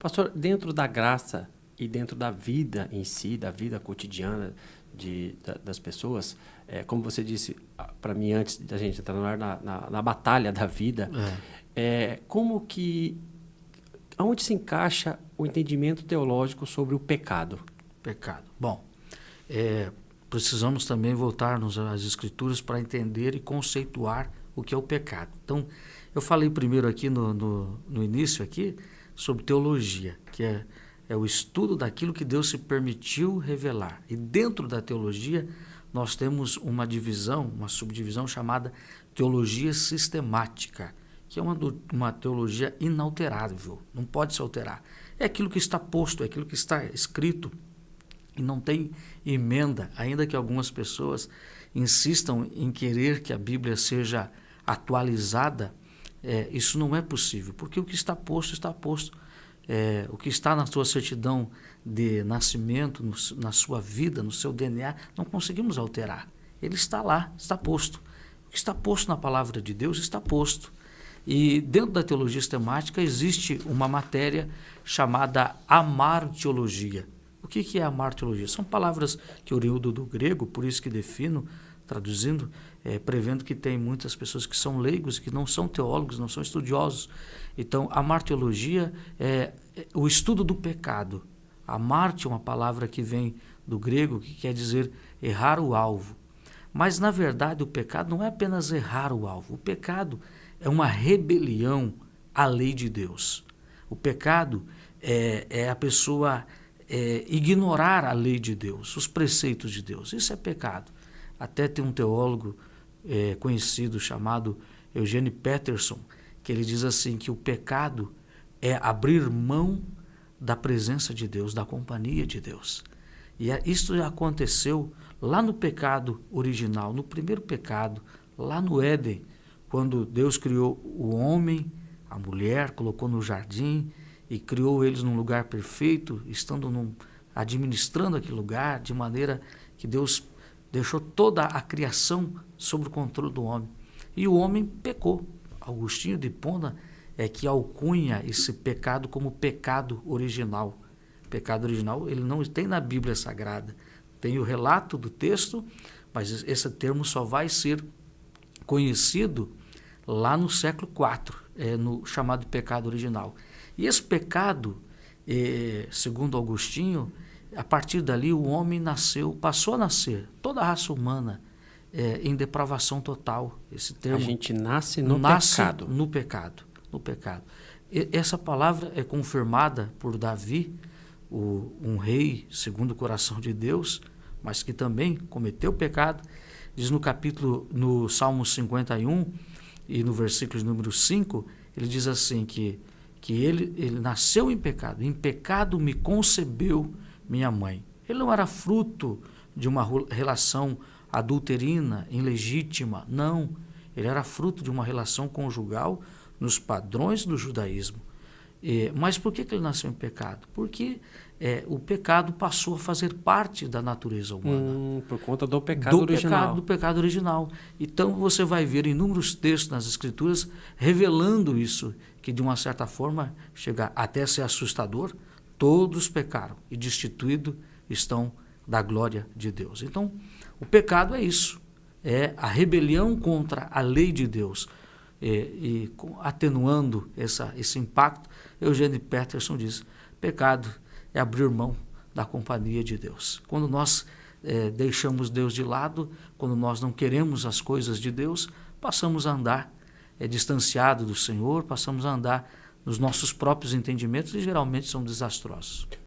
Pastor, dentro da graça e dentro da vida em si, da vida cotidiana das pessoas, como você disse para mim antes da gente entrar na batalha da vida, aonde se encaixa o entendimento teológico sobre o pecado? Pecado. Bom, precisamos também voltar-nos às Escrituras para entender e conceituar o que é o pecado. Então, eu falei primeiro aqui no início aqui sobre teologia, que é o estudo daquilo que Deus se permitiu revelar. E dentro da teologia, nós temos uma subdivisão chamada teologia sistemática, que é uma teologia inalterável, não pode se alterar. É aquilo que está posto, é aquilo que está escrito e não tem emenda, ainda que algumas pessoas insistam em querer que a Bíblia seja atualizada. Isso não é possível, porque o que está posto, está posto. O que está na sua certidão de nascimento, na sua vida, no seu DNA, não conseguimos alterar. Ele está lá, está posto. O que está posto na palavra de Deus está posto. E dentro da teologia sistemática existe uma matéria chamada amartiologia. O que é amartiologia? São palavras que oriundo do grego, por isso que defino, traduzindo, prevendo que tem muitas pessoas que são leigos, que não são teólogos, não são estudiosos. Então, a martiologia é o estudo do pecado. A marte é uma palavra que vem do grego, que quer dizer errar o alvo. Mas, na verdade, o pecado não é apenas errar o alvo. O pecado é uma rebelião à lei de Deus. O pecado é a pessoa ignorar a lei de Deus, os preceitos de Deus. Isso é pecado. Até tem um teólogo conhecido chamado Eugene Peterson, que ele diz assim, que o pecado é abrir mão da presença de Deus, da companhia de Deus. E isso já aconteceu lá no pecado original, no primeiro pecado, lá no Éden, quando Deus criou o homem, a mulher, colocou no jardim e criou eles num lugar perfeito, administrando aquele lugar, de maneira que Deus deixou toda a criação sob o controle do homem. E o homem pecou. Agostinho de Hipona que alcunha esse pecado como pecado original. Pecado original ele não tem na Bíblia Sagrada. Tem o relato do texto, mas esse termo só vai ser conhecido lá no século IV, no chamado pecado original. E esse pecado, segundo Agostinho, a partir dali o homem passou a nascer, toda a raça humana, em depravação total. Esse termo, a gente nasce pecado. No pecado. Essa palavra é confirmada por Davi, um rei segundo o coração de Deus, mas que também cometeu pecado. Diz no Salmo 51 e no versículo número 5, ele diz assim que ele nasceu em pecado me concebeu minha mãe. Ele não era fruto de uma relação adulterina, ilegítima, não. Ele era fruto de uma relação conjugal nos padrões do judaísmo. Mas por que ele nasceu em pecado? Porque o pecado passou a fazer parte da natureza humana. Por conta do pecado original. Do pecado original. Então você vai ver inúmeros textos nas Escrituras revelando isso, que de uma certa forma chega até a ser assustador. Todos pecaram e destituídos estão da glória de Deus. Então, o pecado é isso. É a rebelião contra a lei de Deus. E atenuando esse impacto, Eugene Peterson diz, pecado é abrir mão da companhia de Deus. Quando nós deixamos Deus de lado, quando nós não queremos as coisas de Deus, passamos a andar distanciado do Senhor, passamos a andar nos nossos próprios entendimentos e geralmente são desastrosos.